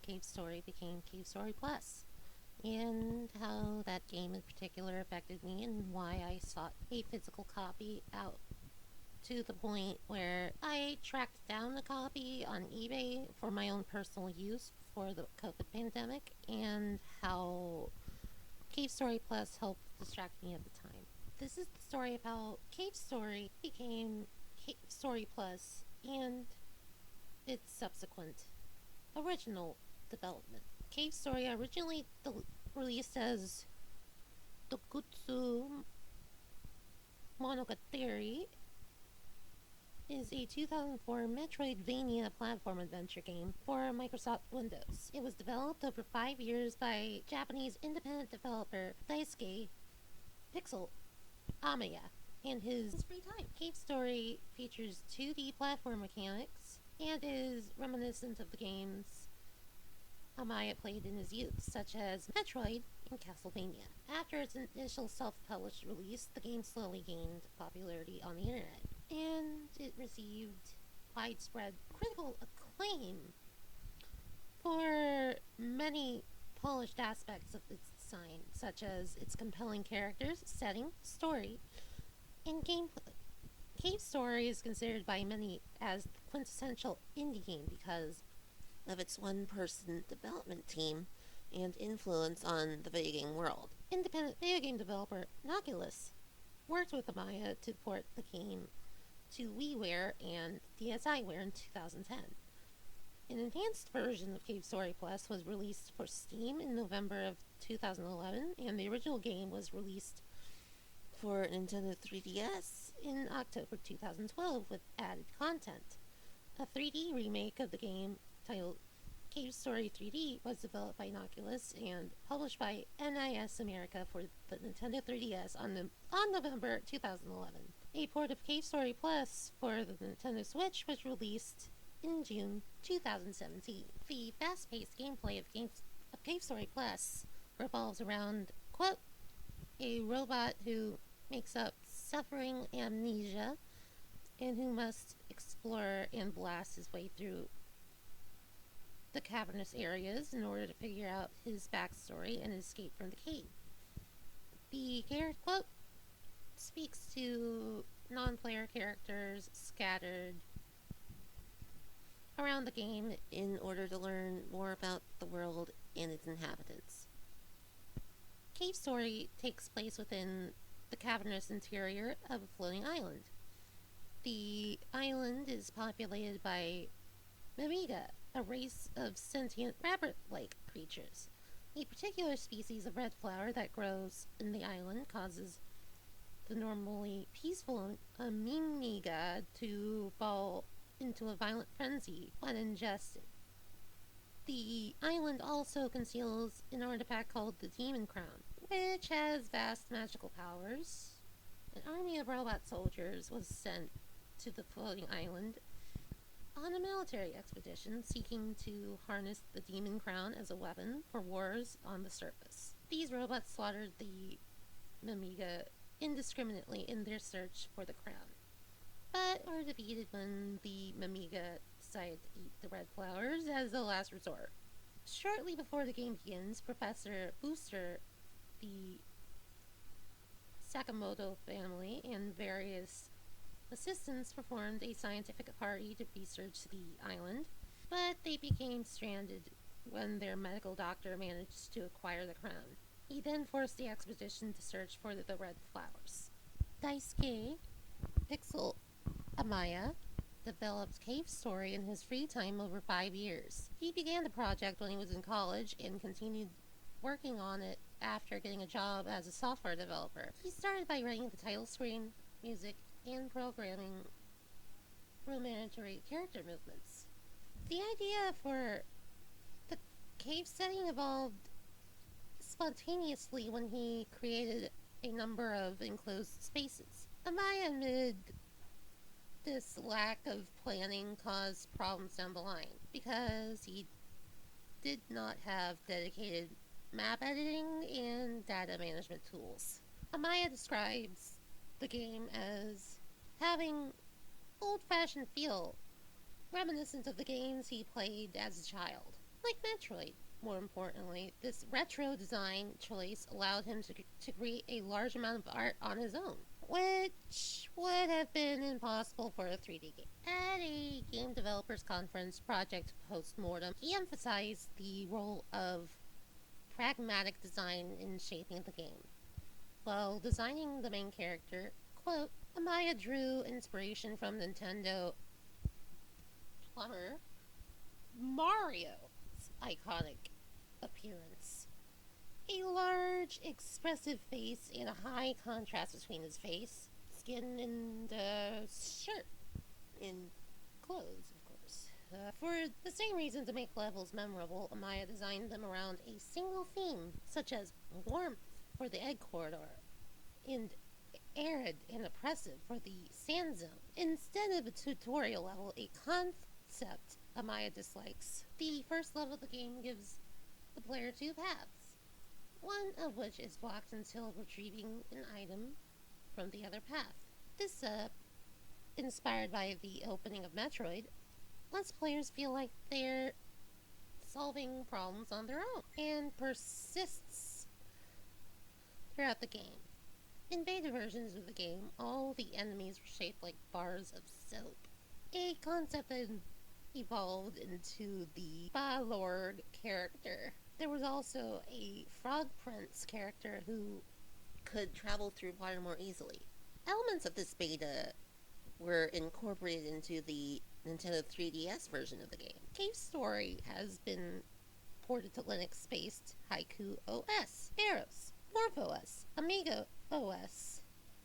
Cave Story became Cave Story Plus, and how that game in particular affected me, and why I sought a physical copy out to the point where I tracked down a copy on eBay for my own personal use for the COVID pandemic, and how Cave Story Plus helped distract me at the time. This is the story of how Cave Story became Cave Story Plus and its subsequent original development. Cave Story originally released as Tokutsu Monogatari is a 2004 Metroidvania platform adventure game for Microsoft Windows. It was developed over 5 years by Japanese independent developer Daisuke Pixel Amaya in his free time. Cave Story features 2D platform mechanics and is reminiscent of the games Amaya played in his youth, such as Metroid and Castlevania. After its initial self-published release, the game slowly gained popularity on the internet, and it received widespread critical acclaim for many polished aspects of its design, such as its compelling characters, setting, story, and gameplay. Cave Story is considered by many as the quintessential indie game because of its one person development team and influence on the video game world. Independent video game developer Nautilus worked with Amaya to port the game to WiiWare and DSiWare in 2010. An enhanced version of Cave Story Plus was released for Steam in November of 2011, and the original game was released for Nintendo 3DS in October 2012 with added content. A 3D remake of the game titled Cave Story 3D was developed by Nautilus and published by NIS America for the Nintendo 3DS on November 2011. A port of Cave Story Plus for the Nintendo Switch was released in June 2017. The fast-paced gameplay of Cave Story Plus revolves around, quote, a robot who makes up suffering amnesia and who must explore and blast his way through the cavernous areas in order to figure out his backstory and escape from the cave. The character quote speaks to non-player characters scattered around the game in order to learn more about the world and its inhabitants. Cave Story takes place within the cavernous interior of a floating island. The island is populated by Mimiga, a race of sentient rabbit-like creatures. A particular species of red flower that grows in the island causes the normally peaceful Mimiga to fall into a violent frenzy when ingested. The island also conceals an artifact called the Demon Crown, which has vast magical powers. An army of robot soldiers was sent to the floating island on a military expedition seeking to harness the Demon Crown as a weapon for wars on the surface. These robots slaughtered the Mimiga indiscriminately in their search for the crown, but were defeated when the Mimiga decided to eat the red flowers as a last resort. Shortly before the game begins, Professor Booster, the Sakamoto family, and various assistants performed a scientific party to research the island, but they became stranded when their medical doctor managed to acquire the crown. He then forced the expedition to search for the red flowers. Daisuke Pixel Amaya developed Cave Story in his free time over 5 years. He began the project when he was in college and continued working on it after getting a job as a software developer. He started by writing the title screen, music, and programming rudimentary character movements. The idea for the cave setting evolved spontaneously when he created a number of enclosed spaces. Amaya admitted this lack of planning caused problems down the line because he did not have dedicated map editing and data management tools. Amaya describes the game as having old-fashioned feel, reminiscent of the games he played as a child. Like Metroid. More importantly, this retro design choice allowed him to create a large amount of art on his own, which would have been impossible for a 3D game. At a game developers conference, Project Postmortem, he emphasized the role of pragmatic design in shaping the game. While designing the main character, quote, Amaya drew inspiration from Nintendo plumber Mario's iconic appearance. A large, expressive face and a high contrast between his face, skin, and shirt. In clothes, of course. For the same reason to make levels memorable, Amaya designed them around a single theme, such as warmth for the egg corridor and arid and oppressive for the sand zone. Instead of a tutorial level, a concept Amaya dislikes, the first level of the game gives the player two paths, one of which is blocked until retrieving an item from the other path. This, inspired by the opening of Metroid, lets players feel like they're solving problems on their own and persists throughout the game. In beta versions of the game, all the enemies were shaped like bars of soap, a concept that evolved into the Balorg character. There was also a Frog Prince character who could travel through water more easily. Elements of this beta were incorporated into the Nintendo 3DS version of the game. Cave Story has been ported to Linux-based Haiku OS, Eros, MorphOS, Amiga OS,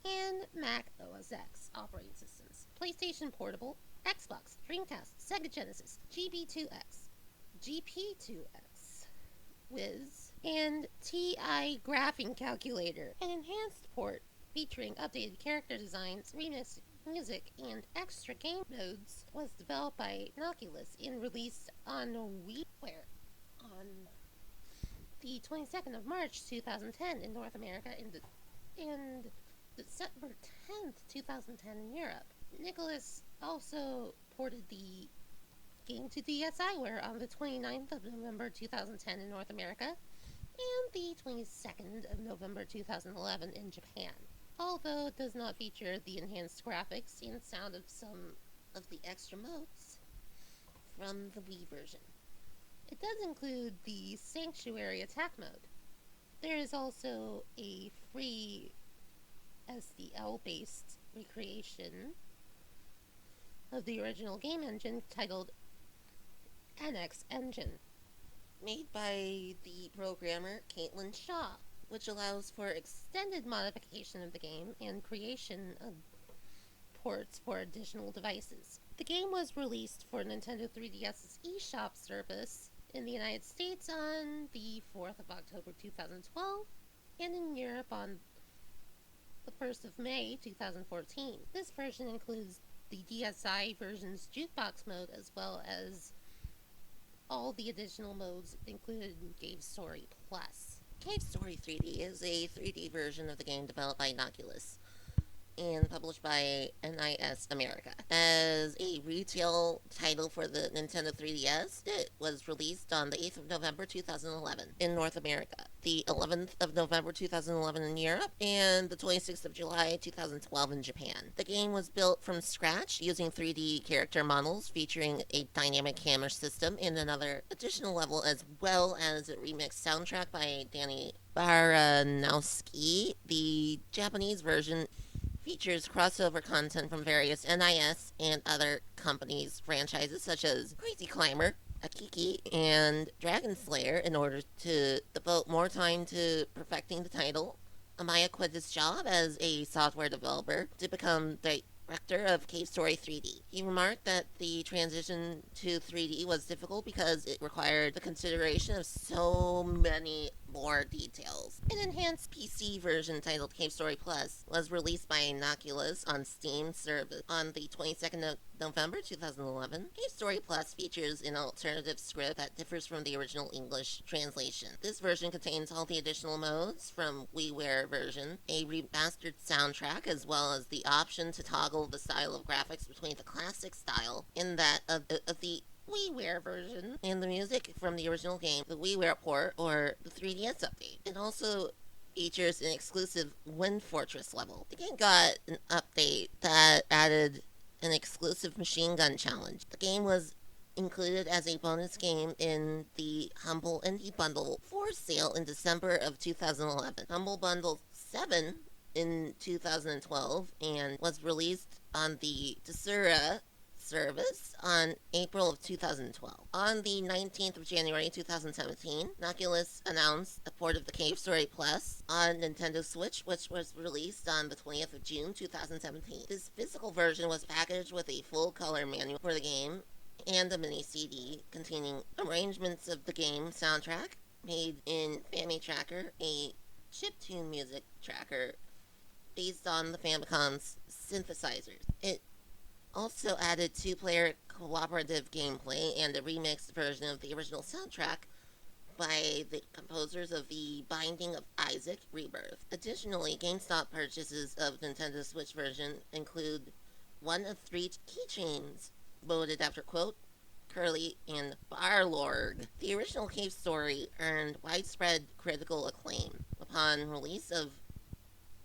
and Mac OS X operating systems. PlayStation Portable, Xbox, Dreamcast, Sega Genesis, GB2X, GP2X, Wiz, and TI Graphing Calculator, an enhanced port featuring updated character designs, remixed music, and extra game modes, was developed by Noculus and released on WiiWare on the 22nd of March 2010 in North America and December 10th, 2010 in Europe. Nicholas also ported the game to DSiWare on the 29th of November 2010 in North America and the 22nd of November 2011 in Japan, although it does not feature the enhanced graphics and sound of some of the extra modes from the Wii version. It does include the Sanctuary attack mode. There is also a free SDL-based recreation of the original game engine titled NX Engine, made by the programmer Caitlin Shaw, which allows for extended modification of the game and creation of ports for additional devices. The game was released for Nintendo 3DS's eShop service in the United States on the 4th of October 2012 and in Europe on the 1st of May 2014. This version includes the DSi version's jukebox mode as well as all the additional modes included in Cave Story Plus. Cave Story 3D is a 3D version of the game developed by Noculus and published by NIS America. As a retail title for the Nintendo 3DS, it was released on the 8th of November 2011 in North America, the 11th of November 2011 in Europe, and the 26th of July 2012 in Japan. The game was built from scratch using 3D character models featuring a dynamic camera system and another additional level, as well as a remixed soundtrack by Danny Baranowski. The Japanese version features crossover content from various NIS and other companies' franchises such as Crazy Climber, Akiki, and Dragon Slayer. In order to devote more time to perfecting the title, Amaya quit his job as a software developer to become director of Cave Story 3D. He remarked that the transition to 3D was difficult because it required the consideration of so many more details. An enhanced PC version titled Cave Story Plus was released by Noculus on Steam service on the 22nd of November 2011. Cave Story Plus features an alternative script that differs from the original English translation. This version contains all the additional modes from WiiWare version, a remastered soundtrack, as well as the option to toggle the style of graphics between the classic style and that of the WiiWare version and the music from the original game, the WiiWare port or the 3DS update. It also features an exclusive Wind Fortress level. The game got an update that added an exclusive machine gun challenge. The game was included as a bonus game in the Humble Indie Bundle for sale in December of 2011. Humble Bundle 7 in 2012 and was released on the Desura service on April of 2012. On the 19th of January 2017, Oculus announced a port of the Cave Story Plus on Nintendo Switch, which was released on the 20th of June 2017. This physical version was packaged with a full color manual for the game and a mini CD containing arrangements of the game soundtrack made in FamiTracker, a chiptune music tracker based on the Famicom's synthesizers. It also added two-player cooperative gameplay and a remixed version of the original soundtrack by the composers of The Binding of Isaac Rebirth. Additionally, GameStop purchases of Nintendo Switch version include one of 3 keychains voted after quote Curly and Barlord. The original Cave Story earned widespread critical acclaim upon release of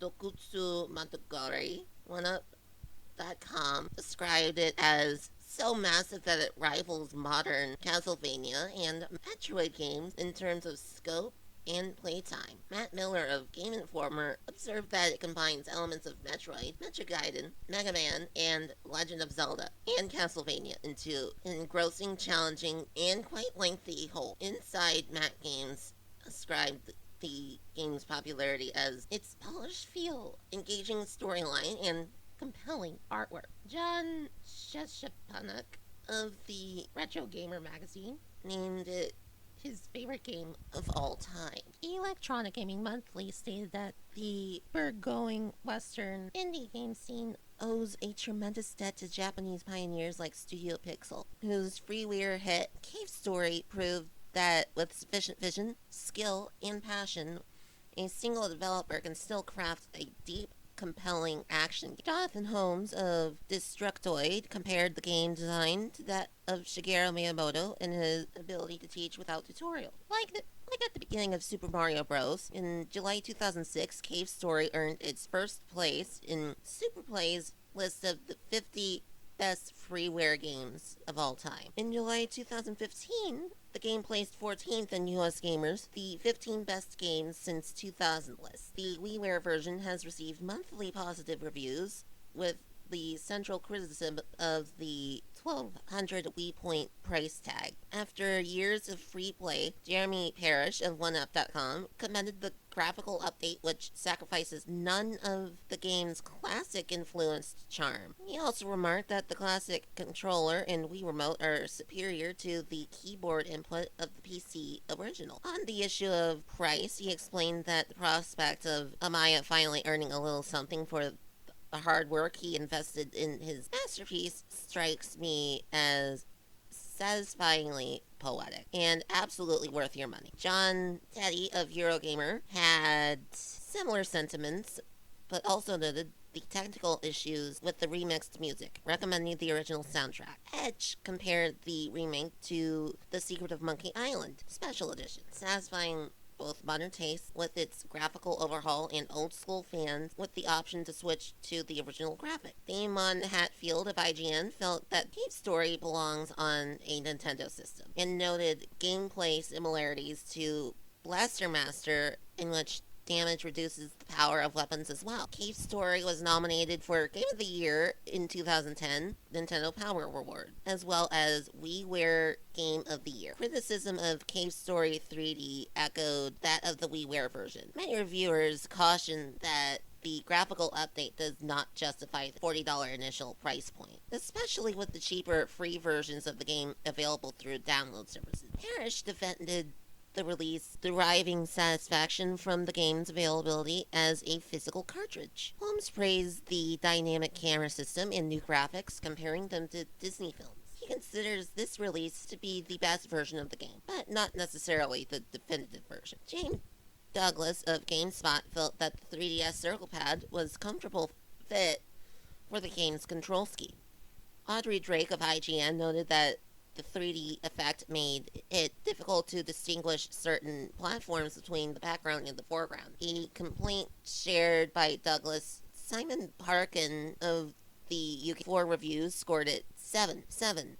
Dokutsu Matagori. OneUp.com described it as so massive that it rivals modern Castlevania and Metroid games in terms of scope and playtime. Matt Miller of Game Informer observed that it combines elements of Metroid, Metro Gaiden, Mega Man, and Legend of Zelda, and Castlevania into an engrossing, challenging, and quite lengthy whole. Inside Matt Games ascribed the game's popularity as its polished feel, engaging storyline, and compelling artwork. John Sheshapanak of the Retro Gamer magazine named it his favorite game of all time. Electronic Gaming Monthly stated that the burgeoning Western indie game scene owes a tremendous debt to Japanese pioneers like Studio Pixel, whose freeware hit Cave Story proved that with sufficient vision, skill, and passion, a single developer can still craft a deep, compelling action. Jonathan Holmes of Destructoid compared the game design to that of Shigeru Miyamoto in his ability to teach without tutorial. Like at the beginning of Super Mario Bros., in July 2006, Cave Story earned its first place in Superplay's list of the 50 best freeware games of all time. In July 2015, the game placed 14th in US Gamers, the 15 best games since 2000 list. The WiiWare version has received monthly positive reviews, with the central criticism of the 1200 Wii Point price tag. After years of free play, Jeremy Parrish of OneUp.com commended the graphical update, which sacrifices none of the game's classic influenced charm. He also remarked that the classic controller and Wii Remote are superior to the keyboard input of the PC original. On the issue of price, he explained that the prospect of Amaya finally earning a little something for the hard work he invested in his masterpiece strikes me as satisfyingly poetic and absolutely worth your money. John Teddy of Eurogamer had similar sentiments, but also noted the technical issues with the remixed music, recommending the original soundtrack. Edge compared the remake to The Secret of Monkey Island Special Edition, satisfying both modern tastes with its graphical overhaul and old school fans with the option to switch to the original graphic. Damon Hatfield of IGN felt that Cave Story belongs on a Nintendo system and noted gameplay similarities to Blaster Master, in which damage reduces the power of weapons as well. Cave Story was nominated for Game of the Year in 2010 Nintendo Power Award, as well as WiiWare Game of the Year. Criticism of Cave Story 3D echoed that of the WiiWare version. Many reviewers cautioned that the graphical update does not justify the $40 initial price point, especially with the cheaper free versions of the game available through download services. Parrish defended the release deriving satisfaction from the game's availability as a physical cartridge. Holmes praised the dynamic camera system and new graphics, comparing them to Disney films. He considers this release to be the best version of the game, but not necessarily the definitive version. James Douglas of GameSpot felt that the 3DS Circle Pad was a comfortable fit for the game's control scheme. Audrey Drake of IGN noted that the 3D effect made it difficult to distinguish certain platforms between the background and the foreground. A complaint shared by Douglas Simon Parkin of the UK4 reviews scored it 7,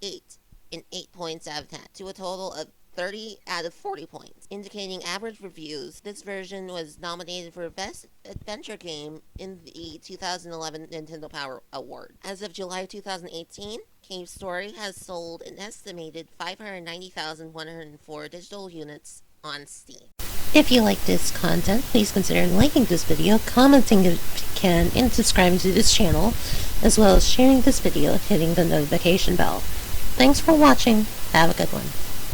8 in 8 points out of 10 to a total of 30 out of 40 points, indicating average reviews. This version was nominated for Best Adventure Game in the 2011 Nintendo Power Award. As of July 2018, Cave Story has sold an estimated 590,104 digital units on Steam. If you like this content, please consider liking this video, commenting if you can, and subscribing to this channel, as well as sharing this video and hitting the notification bell. Thanks for watching. Have a good one.